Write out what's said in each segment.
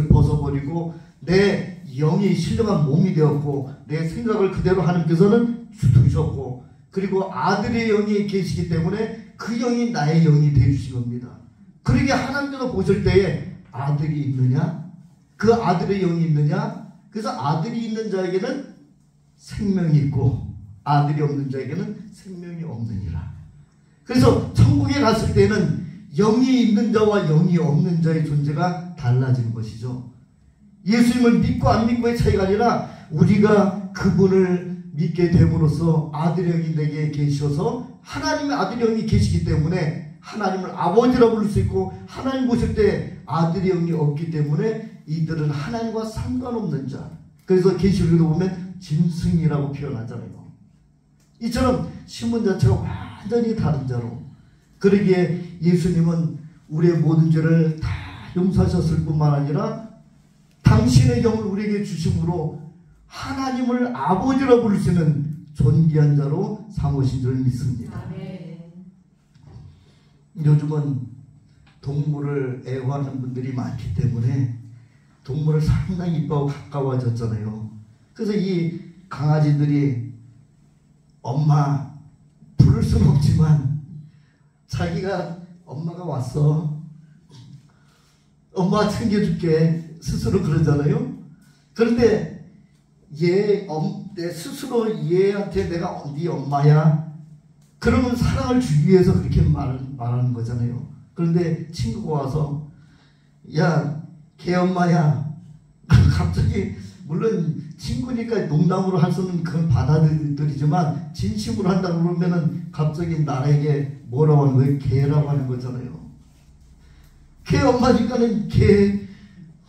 벗어버리고 내 영이 신령한 몸이 되었고 내 생각을 그대로 하나님께서는 두셨고 그리고 아들의 영이 계시기 때문에 그 영이 나의 영이 되어주신 겁니다. 그러게 하나님께서 보실 때에 아들이 있느냐? 그 아들의 영이 있느냐? 그래서 아들이 있는 자에게는 생명이 있고 아들이 없는 자에게는 생명이 없느니라. 그래서 천국에 갔을 때는 영이 있는 자와 영이 없는 자의 존재가 달라지는 것이죠. 예수님을 믿고 안 믿고의 차이가 아니라 우리가 그분을 믿게 됨으로써 아들의 영이 내게 계셔서 하나님의 아들의 영이 계시기 때문에 하나님을 아버지라고 부를 수 있고 하나님 보실 때 아들의 영이 없기 때문에 이들은 하나님과 상관없는 자. 그래서 계시록에도 보면 짐승이라고 표현하잖아요. 이처럼 신분 자체가 완전히 다른 자로. 그러기에 예수님은 우리의 모든 죄를 다 용서하셨을 뿐만 아니라 당신의 영을 우리에게 주심으로 하나님을 아버지라고 부를 수 있는 존귀한 자로 삼으신 줄 믿습니다. 요즘은 동물을 애호하는 분들이 많기 때문에 동물을 상당히 이뻐하고 가까워졌잖아요. 그래서 이 강아지들이 엄마 부를 수는 없지만 자기가 엄마가 왔어, 엄마가 챙겨줄게 스스로 그러잖아요. 그런데 내 스스로 얘한테 내가 네 엄마야 그러면 사랑을 주기 위해서 그렇게 말하는 거잖아요. 그런데 친구가 와서 야 걔 엄마야 갑자기 물론 친구니까 농담으로 할 수는 그건 받아들이지만 진심으로 한다고 그러면은 갑자기 나에게 뭐라고 하는 거예요? 걔라고 하는 거잖아요. 걔 엄마니까는 걔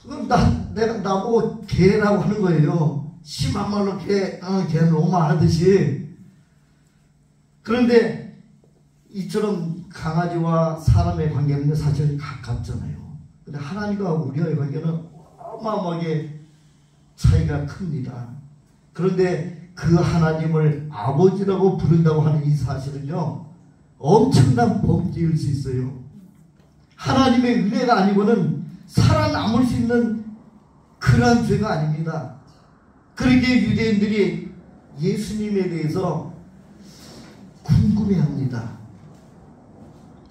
그럼 내가 나보고 걔라고 하는 거예요. 심한 말로 걔는 엄마 하듯이. 그런데 이처럼 강아지와 사람의 관계는 사실 가깝잖아요. 근데 하나님과 우리와의 관계는 어마어마하게 차이가 큽니다. 그런데 그 하나님을 아버지라고 부른다고 하는 이 사실은요, 엄청난 범죄일 수 있어요. 하나님의 은혜가 아니고는 살아남을 수 있는 그러한 죄가 아닙니다. 그러기에 유대인들이 예수님에 대해서 궁금해합니다.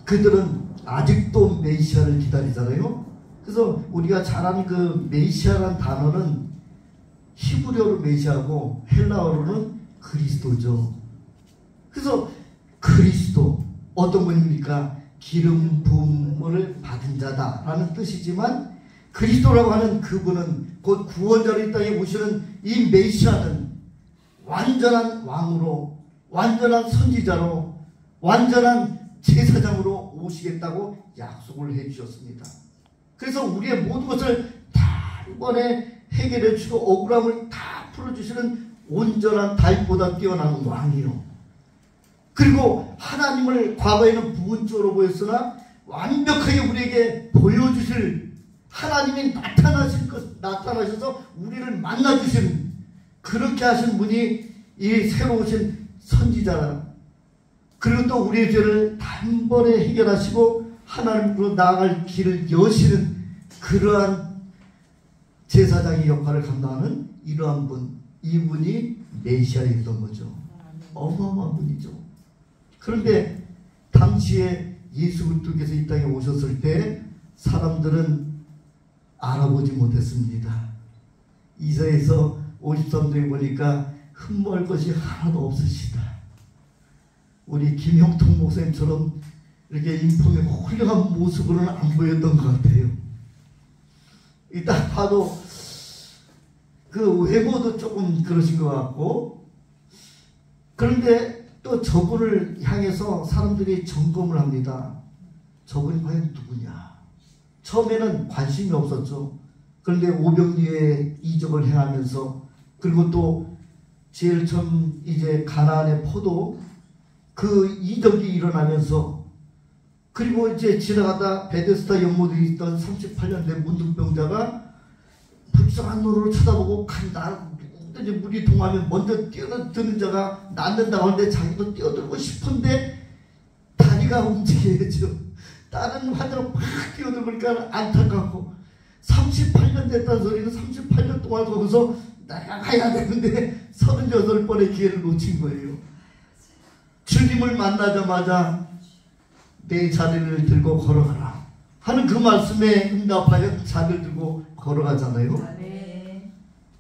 그들은 아직도 메시아를 기다리잖아요. 그래서 우리가 잘 아는 그 메시아라는 단어는 히브리어로 메시아고 헬라어로는 그리스도죠. 그래서 그리스도 어떤 분입니까? 기름 부음을 받은 자다라는 뜻이지만 그리스도라고 하는 그분은 곧 구원자로 이 땅에 오시는 이 메시아는 완전한 왕으로 완전한 선지자로 완전한 제사장으로 오시겠다고 약속을 해주셨습니다. 그래서 우리의 모든 것을 다 이번에 해결해 주시고 억울함을 다 풀어주시는 온전한 달보다 뛰어난 왕이요. 그리고 하나님을 과거에는 부분적으로 보였으나 완벽하게 우리에게 보여주실 하나님이 나타나셔서 우리를 만나주신 그렇게 하신 분이 이 새로 오신 선지자라. 그리고 또 우리의 죄를 단번에 해결하시고 하나님으로 나아갈 길을 여시는 그러한 제사장의 역할을 감당하는 이러한 분, 이분이 메시아였던 거죠. 어마어마한 분이죠. 그런데 당시에 예수 그리스도께서 이 땅에 오셨을 때 사람들은 알아보지 못했습니다. 이사야서 53장에 보니까 흠모할 것이 하나도 없으시다. 우리 김형통 목사님처럼 이렇게 인품이 훌륭한 모습으로는 안 보였던 것 같아요. 이딱 봐도 그 외모도 조금 그러신 것 같고, 그런데 또 저분을 향해서 사람들이 점검을 합니다. 저분이 과연 누구냐? 처음에는 관심이 없었죠. 그런데 오병이의 이적을 행하면서, 그리고 또 제일 처음 이제 가나안의 포도 그 이적이 일어나면서, 그리고 이제 지나가다 베데스다 연못에 있던 38년 된 문둥병자가 불쌍한 눈으로 쳐다보고 간다. 이제 물이 동하면 먼저 뛰어드는 자가 낫는다고 하는데 자기도 뛰어들고 싶은데 다리가 움직여야죠. 다른 환자가 막 뛰어들으니까 안타깝고 38년 됐다는 소리는 38년 동안 거기서 나가야 되는데 38번의 기회를 놓친 거예요. 주님을 만나자마자 내 자리를 들고 걸어가라 하는 그 말씀에 응답하여 자리를 들고 걸어가잖아요.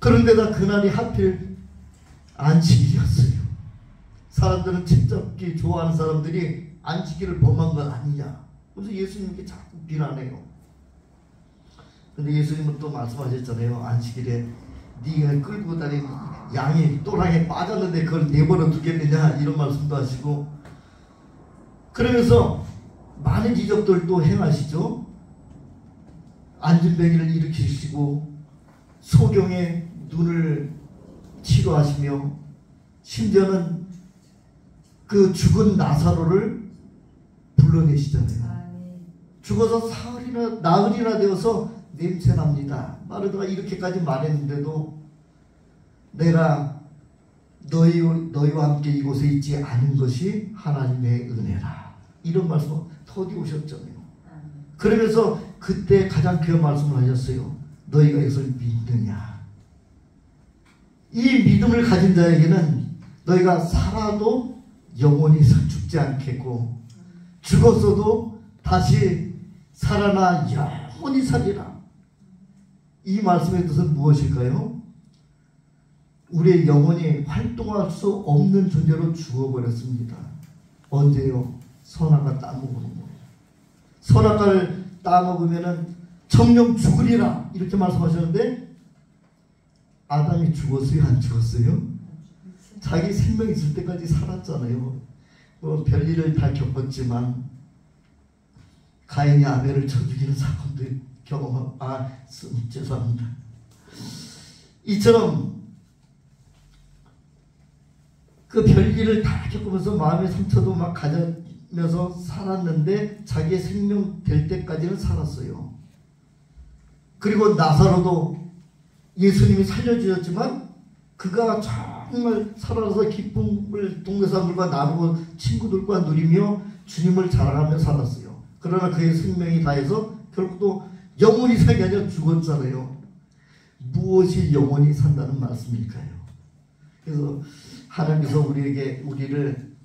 그런데다 그날이 하필 안식일이었어요. 사람들은 책 잡기 좋아하는 사람들이 안식일을 범한 건 아니냐. 그래서 예수님께 자꾸 비난해요. 근데 예수님은 또 말씀하셨잖아요. 안식일에 네가 끌고 다닌 양이 또랑에 빠졌는데 그걸 내버려 두겠느냐 이런 말씀도 하시고, 그러면서 많은 기적들도 행하시죠. 안진뱅이를 일으키시고 소경의 눈을 치료하시며, 심지어는 그 죽은 나사로를 불러내시잖아요. 죽어서 나흘이나 되어서 냄새납니다. 마르다가 이렇게까지 말했는데도 내가 너희와 함께 이곳에 있지 않은 것이 하나님의 은혜라 이런 말씀을 더디 오셨잖아요. 그러면서 그때 가장 귀한 말씀을 하셨어요. 너희가 이것을 믿느냐. 이 믿음을 가진 자에게는 너희가 살아도 영원히 죽지 않겠고 죽었어도 다시 살아나 영원히 살리라. 이 말씀의 뜻은 무엇일까요? 우리의 영혼이 활동할 수 없는 존재로 죽어버렸습니다. 언제요? 선악과 따먹는 거예요. 선악과를 따먹으면은 정령 죽으리라 이렇게 말씀하셨는데, 아담이 죽었어요? 안 죽었어요? 자기 생명 있을 때까지 살았잖아요. 뭐 별일을 다 겪었지만 가인이 아벨을 쳐 죽이는 사건도 경험하고, 죄송합니다. 이처럼 그 별일을 다 겪으면서 마음의 상처도 막 가져면서 살았는데 자기의 생명 될 때까지는 살았어요. 그리고 나사로도 예수님이 살려주셨지만 그가 정말 살아서 기쁨을 동네 사람들과 나누고 친구들과 누리며 주님을 자랑하며 살았어요. 그러나 그의 생명이 다해서 결국 또 영원히 살게 아니라 죽었잖아요. 무엇이 영원히 산다는 말씀일까요? 그래서 하나님께서 우리를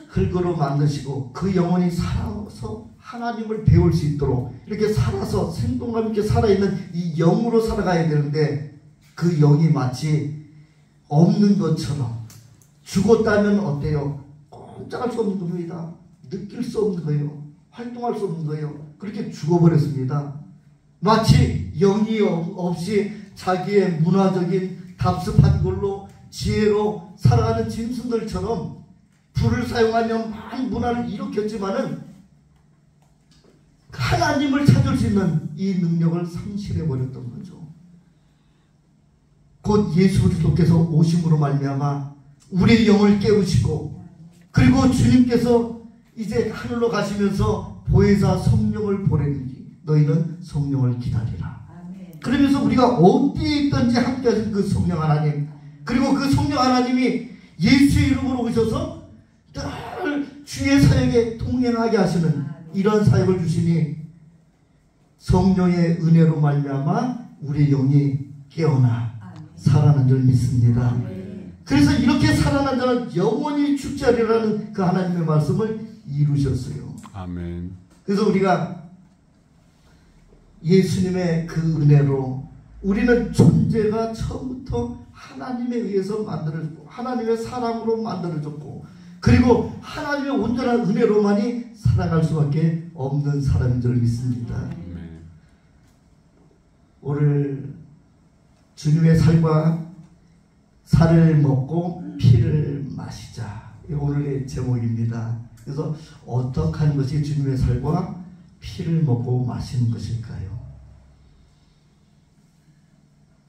흙으로 만드시고 그 영혼이 살아서 하나님을 배울 수 있도록 이렇게 살아서 생동감 있게 살아있는 이 영으로 살아가야 되는데, 그 영이 마치 없는 것처럼 죽었다면 어때요? 꼼짝할 수 없는 겁니다. 느낄 수 없는 거예요. 활동할 수 없는 거예요. 그렇게 죽어버렸습니다. 마치 영이 없이 자기의 문화적인 답습한 걸로 지혜로 살아가는 짐승들처럼 불을 사용하며 많은 문화를 일으켰지만은 하나님을 찾을 수 있는 이 능력을 상실해버렸던 거죠. 곧 예수 그리스도께서 오심으로 말미암아 우리의 영을 깨우시고, 그리고 주님께서 이제 하늘로 가시면서 보혜사 성령을 보내니 너희는 성령을 기다리라. 그러면서 우리가 어디에 있든지 함께 하신 그 성령 하나님, 그리고 그 성령 하나님이 예수의 이름으로 오셔서 늘 주의 사역에 동행하게 하시는 이런 사역을 주시니, 성령의 은혜로 말미암아 우리의 영이 깨어나 살아난 줄 믿습니다. 그래서 이렇게 살아난 자는 영원히 죽지 않으리라는 그 하나님의 말씀을 이루셨어요. 아멘. 그래서 우리가 예수님의 그 은혜로 우리는 존재가 처음부터 하나님에 의해서 만들어졌고 하나님의 사랑으로 만들어졌고, 그리고 하나님의 온전한 은혜로만이 살아갈 수밖에 없는 사람인 줄 믿습니다. 오늘 주님의 살을 먹고 피를 마시자, 오늘의 제목입니다. 그래서 어떻게 하는 것이 주님의 살과 피를 먹고 마시는 것일까요?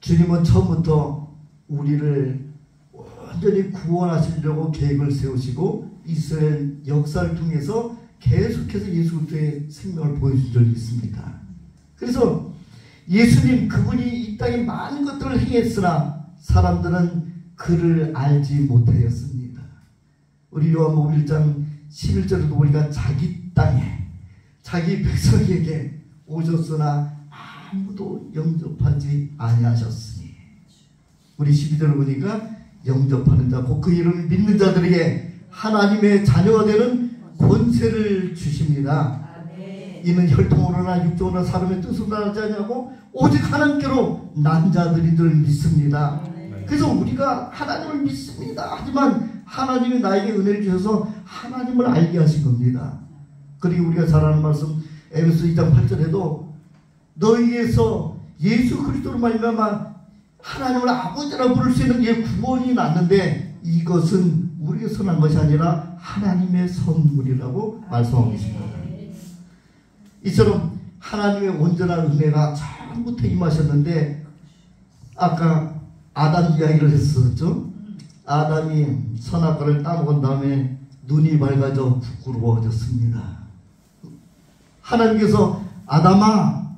주님은 처음부터 우리를 완전히 구원하시려고 계획을 세우시고 이스라엘 역사를 통해서 계속해서 예수 그리스도의 생명을 보여준 줄 믿습니다. 그래서 예수님 그분이 이 땅에 많은 것들을 행했으나 사람들은 그를 알지 못하였습니다. 우리 요한복음 1장 11절에도 보니까 자기 땅에 자기 백성에게 오셨으나 아무도 영접하지 아니하셨으니. 우리 12절 보니까 영접하는 자 곧 그 이름을 믿는 자들에게 하나님의 자녀가 되는 권세를 주십니다. 이는 혈통으로나 육종으로나 사람의 뜻으로 나지 아니하고 오직 하나님께로 난 자들인 줄 믿습니다. 그래서 우리가 하나님을 믿습니다. 하지만 하나님이 나에게 은혜를 주셔서 하나님을 알게 하신 겁니다. 그리고 우리가 잘 아는 말씀 에베소 2장 8절에도 너희에서 예수 그리스도로 말미암아 하나님을 아버지라 부를 수 있는 이 구원이 났는데 이것은 우리에서 난 것이 아니라 하나님의 선물이라고 말씀하고 있습니다. 이처럼 하나님의 온전한 은혜가 처음부터 임하셨는데 아까 아담 이야기를 했었죠. 아담이 선악과를 따먹은 다음에 눈이 밝아져 부끄러워졌습니다. 하나님께서 아담아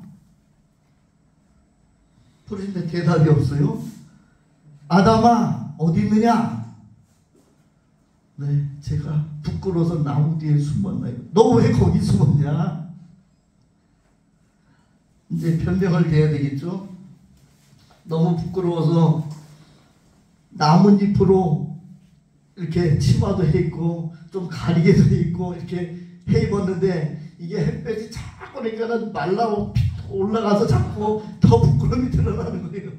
부르는데 대답이 없어요. 아담아 어디 있느냐? 네, 제가 부끄러워서 나무 뒤에 숨었나요? 너 왜 거기 숨었냐? 이제 변명을 해야 되겠죠. 너무 부끄러워서 나뭇잎으로 이렇게 치마도 해 입고 좀 가리개도 해 입고 이렇게 해 입었는데 이게 햇볕이 자꾸 그러니까는 말라 올라가서 자꾸 더 부끄러움이 드러나는 거예요.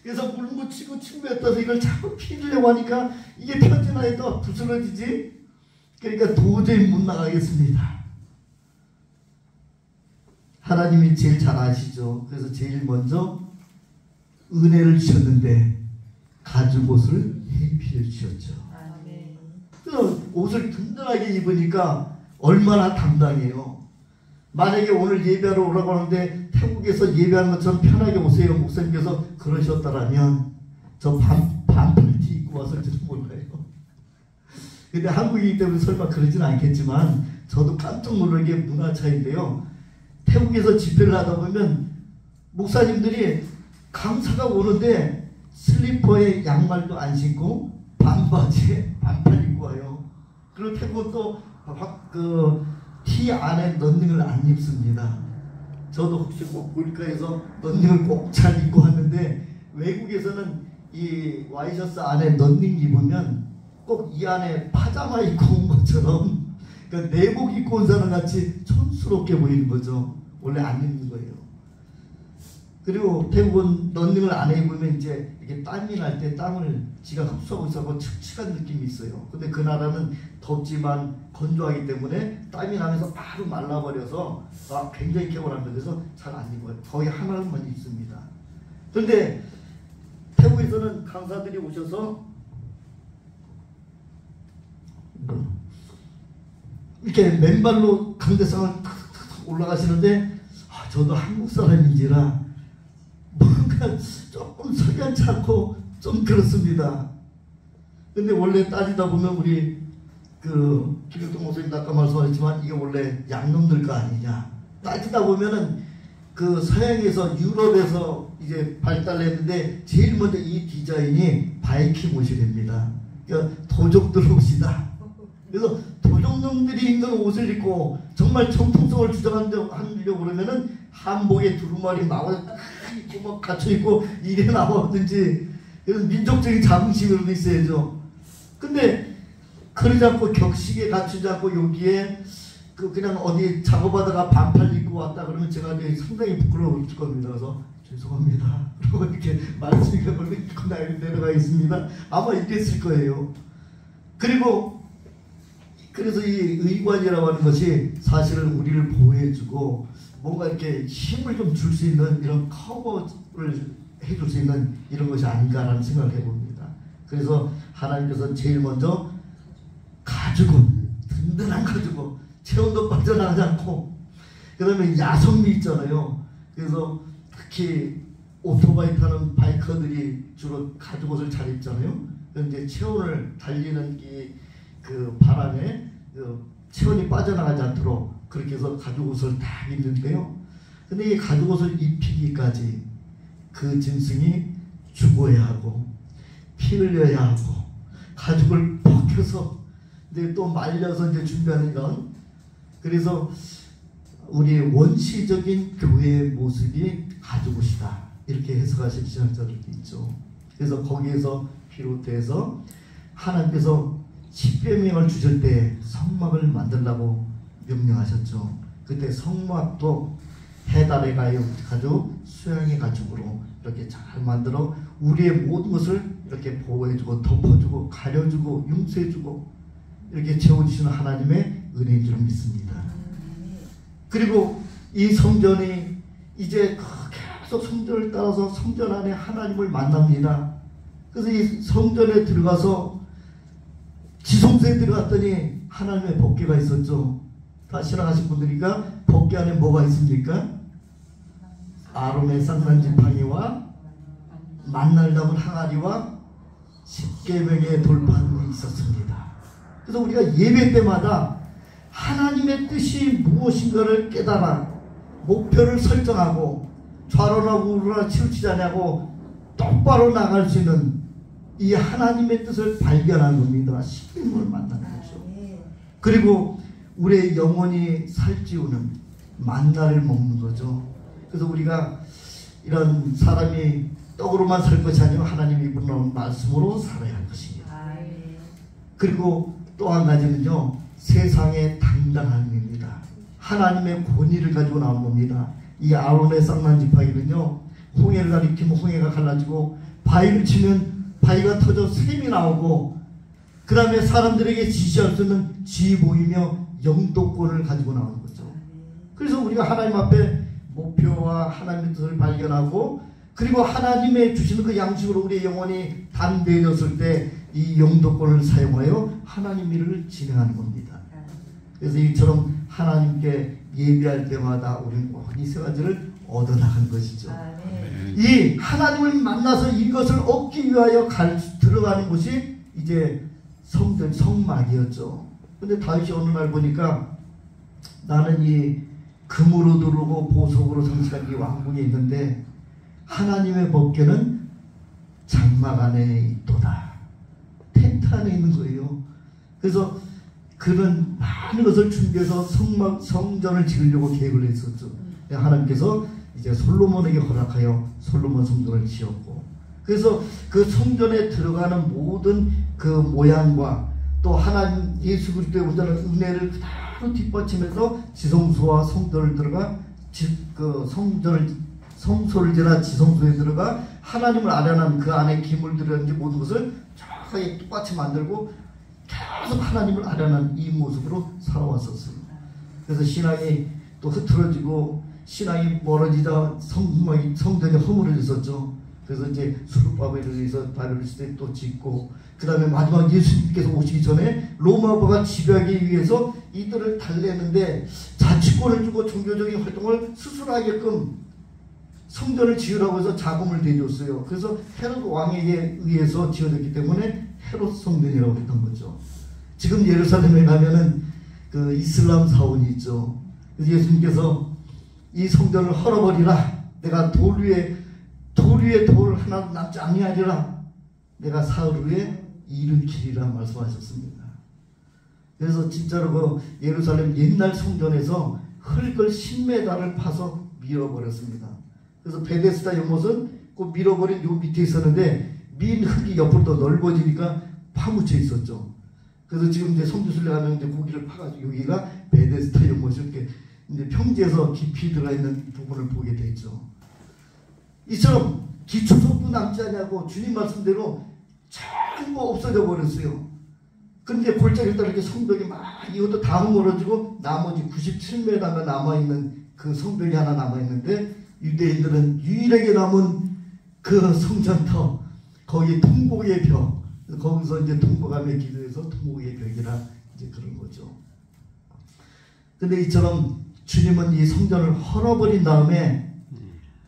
그래서 물 묻히고 침뱉어서 이걸 자꾸 피우려고 하니까 이게 편지나에 또 부스러지지. 그러니까 도저히 못 나가겠습니다. 하나님이 제일 잘 아시죠. 그래서 제일 먼저 은혜를 주셨는데 가죽 옷을 해피해 주셨죠. 그래서 옷을 든든하게 입으니까 얼마나 담당해요. 만약에 오늘 예배하러 오라고 하는데 태국에서 예배하는 것처럼 편하게 오세요. 목사님께서 그러셨다라면 저 반팔티 입고 왔을지도 몰라요. 근데 한국이기 때문에 설마 그러진 않겠지만 저도 깜짝 놀란 게 문화 차이인데요. 태국에서 집회를 하다 보면 목사님들이 강사가 오는데 슬리퍼에 양말도 안 신고 반바지에 반팔 입고 와요. 그리고 태국은 또 티 안에 런닝을 안 입습니다. 저도 혹시 꼭 볼까해서 런닝을 꼭 잘 입고 왔는데 외국에서는 이 와이셔츠 안에 런닝 입으면 꼭 이 안에 파자마 입고 온 것처럼 그러니까 내복 입고 온 사람 같이 촌스럽게 보이는 거죠. 원래 안 입는 거예요. 그리고 태국은 런닝을 안 입으면 이제 이렇게 땀이 날 때 땀을 지가 흡수하고 있어서 칙칙한 느낌이 있어요. 근데 그 나라는 덥지만 건조하기 때문에 땀이 나면서 바로 말라버려서 굉장히 개운합니다. 그래서 잘 안 입어요. 거의 하나만 입습니다. 그런데 태국에서는 강사들이 오셔서 이렇게 맨발로 강대상을 올라가시는데 저도 한국 사람인지라 뭔가 조금 석연치 않고 좀 그렇습니다. 근데 원래 따지다 보면 우리 김일동 목사님도 아까 말씀하셨지만 이게 원래 양놈들 거 아니냐. 따지다 보면은 그 서양에서 유럽에서 이제 발달했는데 제일 먼저 이 디자인이 바이킹 옷이랍니다. 그러니까 도적들 옷이다. 그래서 도적놈들이 입는 옷을 입고 정말 정통성을 주장하려고 그러면은 한복에 두루마리 마을 입고 막 갇혀 있고 이래 나오든지 그래서 민족적인 자긍심으로 있어야죠. 근데 그러지 않고 격식에 갖추지 않고 여기에 그냥 어디 작업하다가 반팔 입고 왔다 그러면 제가 상당히 부끄러울 겁니다. 그래서 죄송합니다. 그리고 이렇게 말씀이가 걸로 입고 내려가 있습니다. 아마 이랬을 거예요. 그리고 그래서 이 의관이라고 하는 것이 사실은 우리를 보호해주고 뭔가 이렇게 힘을 좀 줄 수 있는 이런 커버를 해줄 수 있는 이런 것이 아닌가라는 생각을 해봅니다. 그래서 하나님께서 제일 먼저 가죽은 든든한 가죽은 체온도 빠져나가지 않고 그 다음에 야성미 있잖아요. 그래서 특히 오토바이 타는 바이커들이 주로 가죽 옷을 잘 입잖아요. 이제 체온을 달리는 그 바람에 체온이 빠져나가지 않도록 그렇게 해서 가죽 옷을 다 입는데요. 근데 이 가죽 옷을 입히기까지 그 짐승이 죽어야 하고 피 흘려야 하고 가죽을 벗겨서 이제 또 말려서 이제 준비하는 건 그래서 우리 원시적인 교회의 모습이 가지고 싶다 이렇게 해석하실 신학자들도 있죠. 그래서 거기에서 비롯해서 하나님께서 십계명을 주실 때 성막을 만들라고 명령하셨죠. 그때 성막도 해달의 가죽, 수양의 가죽으로 이렇게 잘 만들어 우리의 모든 것을 이렇게 보호해주고 덮어주고 가려주고 용서해주고 이렇게 채워주시는 하나님의 은혜인 줄 믿습니다. 그리고 이 성전이 이제 계속 성전을 따라서 성전 안에 하나님을 만납니다. 그래서 이 성전에 들어가서 지성소에 들어갔더니 하나님의 법궤가 있었죠. 다 신앙하신 분들이니까 법궤 안에 뭐가 있습니까? 아론의 쌍난 지팡이와 만날 담은 항아리와 십계명의 돌판이 있었습니다. 그래서 우리가 예배 때마다 하나님의 뜻이 무엇인가를 깨달아 목표를 설정하고 좌로나 우로나 치우치지 않냐고 똑바로 나갈 수 있는 이 하나님의 뜻을 발견한 겁니다. 십계명을 만나는 거죠. 그리고 우리의 영혼이 살찌우는 만나를 먹는 거죠. 그래서 우리가 이런 사람이 떡으로만 살 것이 아니고 하나님이 부르는 말씀으로 살아야 할 것입니다. 그리고 또 한 가지는요, 세상의 당당함입니다. 하나님의 권위를 가지고 나오는 겁니다. 이 아론의 쌍난 지팡이는요, 홍해를 가리키면 홍해가 갈라지고 바위를 치면 바위가 터져 샘이 나오고 그 다음에 사람들에게 지시할 수 있는 지휘봉이며 영도권을 가지고 나오는 거죠. 그래서 우리가 하나님 앞에 목표와 하나님의 뜻을 발견하고 그리고 하나님의 주시는 그 양식으로 우리의 영혼이 담대해졌을 때 이 영도권을 사용하여 하나님 일을 진행하는 겁니다. 그래서 이처럼 하나님께 예배할 때마다 우리는 꼭 이 세 가지를 얻어나가는 것이죠. 이 하나님을 만나서 이것을 얻기 위하여 들어가는 곳이 이제 성전, 성막이었죠. 근데 다윗이 어느 날 보니까 나는 이 금으로 두르고 보석으로 장식한 이 왕궁에 있는데 하나님의 법궤는 장막 안에 있도다. 텐트 안에 있는 거예요. 그래서 그런 많은 것을 준비해서 성전을 지으려고 계획을 했었죠. 하나님께서 이제 솔로몬에게 허락하여 솔로몬 성전을 지었고, 그래서 그 성전에 들어가는 모든 그 모양과 또 하나님 예수 그리스도의 온전한 은혜를 그대로 뒷받침해서 지성소와 성전을 들어가 그 성소를 지나 지성소에 들어가 하나님을 아련한 그 안에 기물들이라든지 모든 것을 정확하게 똑같이 만들고 계속 하나님을 아련한 이 모습으로 살아왔었습니다. 그래서 신앙이 또 흐트러지고 신앙이 멀어지다 성전이 허물어졌었죠. 그래서 이제 수르바벨에 의해서 바벨 시대 또 짓고 그 다음에 마지막 예수님께서 오시기 전에 로마법가 지배하기 위해서 이들을 달래는데 자치권을 주고 종교적인 활동을 스스로 하게끔 성전을 지으라고 해서 자금을 대줬어요. 그래서 헤롯 왕에게 의해서 지어졌기 때문에 헤롯 성전이라고 했던 거죠. 지금 예루살렘에 가면은 그 이슬람 사원이 있죠. 그래서 예수님께서 이 성전을 헐어버리라. 내가 돌 위에 돌 하나 남지 아니하리라. 내가 사흘 후에 일으키리라 말씀하셨습니다. 그래서 진짜로 그 예루살렘 옛날 성전에서 흙을 10m를 파서 밀어버렸습니다. 그래서 베데스다 연못은 그 밀어버린 요 밑에 있었는데 민 흙이 옆으로 더 넓어지니까 파묻혀 있었죠. 그래서 지금 이제 성지순례 가면 이제 고기를 파가지고 여기가 베데스다 연못이 이렇게 이제 평지에서 깊이 들어가 있는 부분을 보게 되죠. 이처럼 기초석도 남지 않냐고 주님 말씀대로 전부 없어져 버렸어요. 그런데 골짜기를 따라 이렇게 성벽이 막 이것도 다 허물어지고 나머지 97m가 남아있는 그 성벽이 하나 남아있는데 유대인들은 유일하게 남은 그 성전터 거기 통곡의 벽, 거기서 이제 통곡하며 기도해서 통곡의 벽이라 이제 그런 거죠. 근데 이처럼 주님은 이 성전을 헐어버린 다음에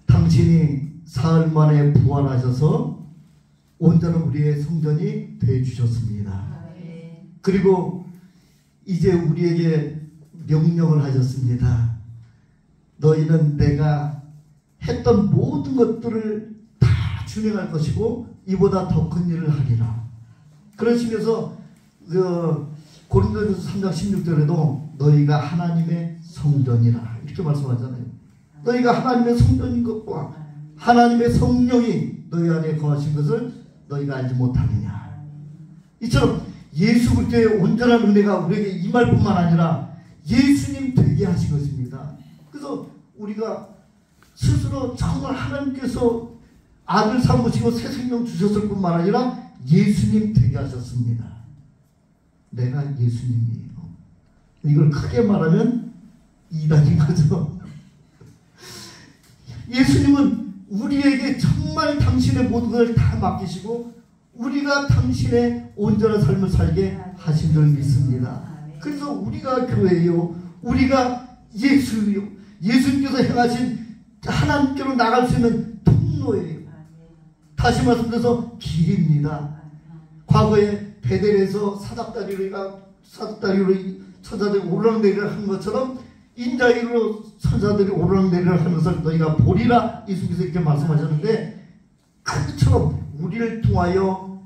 당신이 사흘 만에 부활하셔서 온전한 우리의 성전이 되어주셨습니다. 그리고 이제 우리에게 명령을 하셨습니다. 너희는 내가 했던 모든 것들을 다 준행할 것이고 이보다 더 큰 일을 하리라. 그러시면서 고린도전서 3장 16절에도 너희가 하나님의 성전이라 이렇게 말씀하잖아요. 너희가 하나님의 성전인 것과 하나님의 성령이 너희 안에 거하신 것을 너희가 알지 못하느냐. 이처럼 예수 그리스도의 온전한 은혜가 우리에게 임할 뿐만 아니라 예수님 되게 하신 것입니다. 그래서 우리가 스스로 정말 하나님께서 아들 삼으시고 새 생명 주셨을 뿐만 아니라 예수님 되게 하셨습니다. 내가 예수님이에요. 이걸 크게 말하면 이단인 거죠. 예수님은 우리에게 정말 당신의 모든 걸 다 맡기시고 우리가 당신의 온전한 삶을 살게 하신 줄 믿습니다. 그래서 우리가 교회요, 우리가 예수요, 예수님께서 행하신 하나님께로 나갈 수 있는 통로예요. 다시 말씀드려서 길입니다. 과거에 베델에서 사닥다리로 천사들이 오르락내리락 한 것처럼 인자이로 천사들이 오르락내리락 하는 것을 너희가 보리라 예수님께서 이렇게 말씀하셨는데, 그처럼 우리를 통하여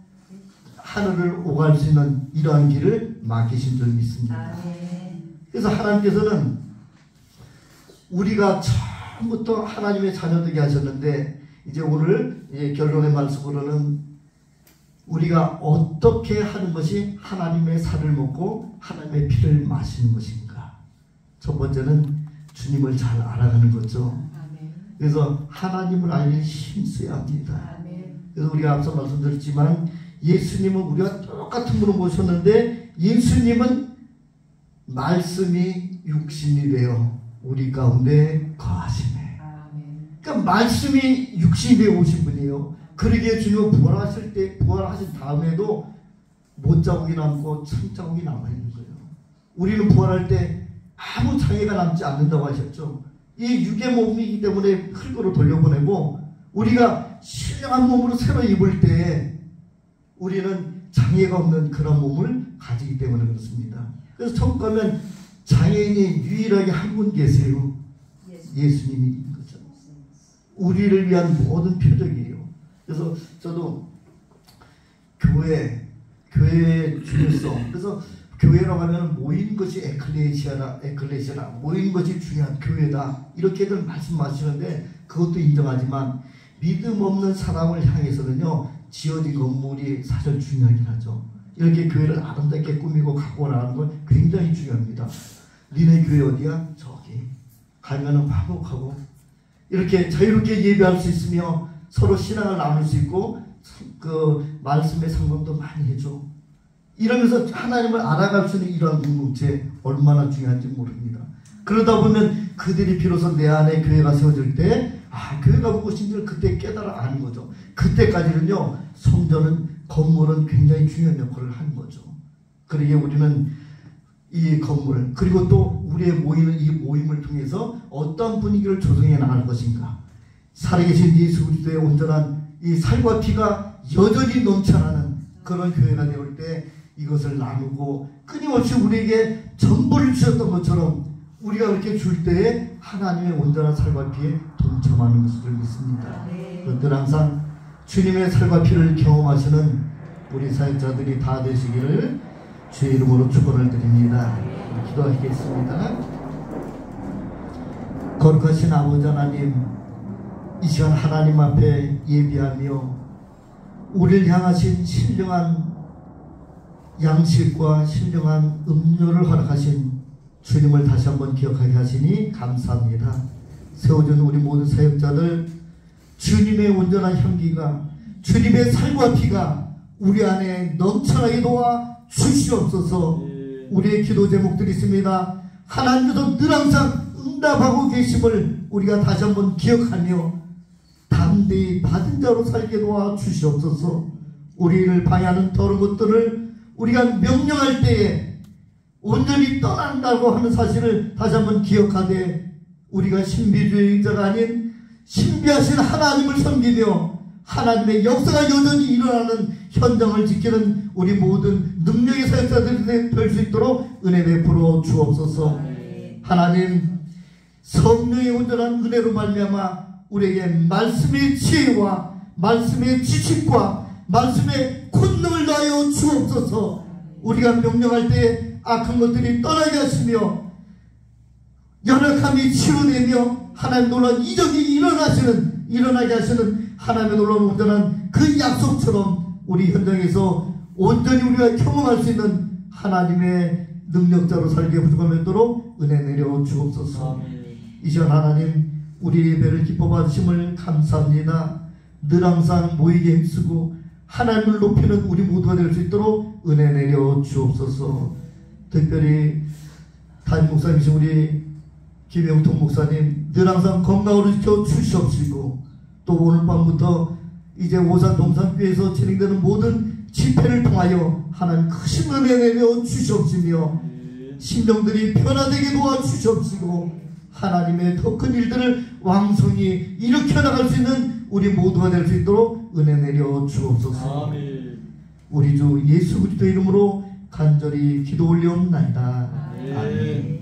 하늘을 오갈 수 있는 이러한 길을 맡기신 줄 믿습니다. 그래서 하나님께서는 우리가 처음부터 하나님의 자녀 되게 하셨는데, 이제 오늘 결론의 말씀으로는 우리가 어떻게 하는 것이 하나님의 살을 먹고 하나님의 피를 마시는 것인가. 첫 번째는 주님을 잘 알아가는 거죠. 그래서 하나님을 알기 힘써야 합니다. 그래서 우리가 앞서 말씀드렸지만 예수님은 우리가 똑같은 분을 모셨는데 예수님은 말씀이 육신이 되어 우리 가운데 거하시네. 그러니까 말씀이 육신이 되어 오신 분이에요. 그러기에 주님은 부활하실 때, 부활하신 다음에도 못자국이 남고 천자국이 남아있는 거예요. 우리는 부활할 때 아무 장애가 남지 않는다고 하셨죠. 이 육의 몸이기 때문에 흙으로 돌려보내고 우리가 신령한 몸으로 새로 입을 때 우리는 장애가 없는 그런 몸을 가지기 때문에 그렇습니다. 그래서 천국 가면 장애인이 유일하게 한 분 계세요. 예수님이 거죠. 우리를 위한 모든 표적이에요. 그래서 저도 교회의 중요성, 그래서 교회라고 하면 모인 것이 에클레시아나 모인 것이 중요한 교회다 이렇게들 말씀하시는데 그것도 인정하지만 믿음 없는 사람을 향해서는요 지어진 건물이 사실 중요하긴 하죠. 이렇게 교회를 아름답게 꾸미고 갖고 나가는 건 굉장히 중요합니다. 니네 교회 어디야? 저기 가면은 화목하고 이렇게 자유롭게 예배할 수 있으며 서로 신앙을 나눌 수 있고 그 말씀의 상담도 많이 해줘. 이러면서 하나님을 알아갈 수 있는 이러한 공동체 얼마나 중요한지 모릅니다. 그러다 보면 그들이 비로소 내 안에 교회가 세워질 때 교회가 무엇인지를 그때 깨달아 아는 거죠. 그때까지는요 성전은 건물은 굉장히 중요한 역할을 하는 거죠. 그러기에 우리는 이 건물 그리고 또 우리의 모이는 이 모임을 통해서 어떤 분위기를 조성해 나갈 것인가. 살아계신 예수 그리스도의 온전한 이 살과 피가 여전히 넘쳐나는 그런 교회가 되올 때 이것을 나누고 끊임없이 우리에게 전부를 주셨던 것처럼 우리가 그렇게 줄 때에 하나님의 온전한 살과 피에 동참하는 것을 믿습니다. 그들 항상 주님의 살과 피를 경험하시는 우리 사역자들이 다 되시기를 주의 이름으로 축원을 드립니다. 기도하겠습니다. 거룩하신 아버지 하나님, 이 시간 하나님 앞에 예비하며 우리를 향하신 신령한 양식과 신령한 음료를 허락하신 주님을 다시 한번 기억하게 하시니 감사합니다. 세워준 우리 모든 사역자들 주님의 온전한 향기가 주님의 살과 피가 우리 안에 넘쳐나게 도와 주시옵소서. 우리의 기도 제목들이 있습니다. 하나님께서 늘 항상 응답하고 계심을 우리가 다시 한번 기억하며 담대히 받은 자로 살게 도와 주시옵소서. 우리를 방해하는 더러운 것들을 우리가 명령할 때에 온전히 떠난다고 하는 사실을 다시 한번 기억하되 우리가 신비주의자가 아닌 신비하신 하나님을 섬기며 하나님의 역사가 여전히 일어나는 현장을 지키는 우리 모든 능력의 사역자들이 될 수 있도록 은혜 베풀어 주옵소서. 하나님 성령의 온전한 은혜로 말미암아 우리에게 말씀의 지혜와 말씀의 지식과 말씀의 권능을 다하여 주옵소서. 우리가 명령할 때 악한 것들이 떠나게 하시며 연약함이 치유되며 하나님 놀라운 이적이 일어나게 하시는 하나님의 놀라운 온전한 그 약속처럼 우리 현장에서 온전히 우리가 경험할 수 있는 하나님의 능력자로 살게 부족함없도록 은혜 내려 주옵소서. 이 시간 하나님 우리 예배를 기뻐 받으심을 감사합니다. 늘 항상 모이게 힘쓰고 하나님을 높이는 우리 모두가 될 수 있도록 은혜 내려 주옵소서. 특별히 담임 목사님이신 우리 김영통 목사님 늘 항상 건강으로 지켜 주시옵시고, 또 오늘 밤부터 이제 오산 동산교회에서 진행되는 모든 집회를 통하여 하나님 크신 은혜 내려 주시옵시며 심령들이 변화되게 도와주시옵시고 하나님의 더 큰 일들을 왕성히 일으켜 나갈 수 있는 우리 모두가 될 수 있도록 은혜 내려 주옵소서. 우리 주 예수 그리스도의 이름으로 간절히 기도 올리옵나이다. 아멘.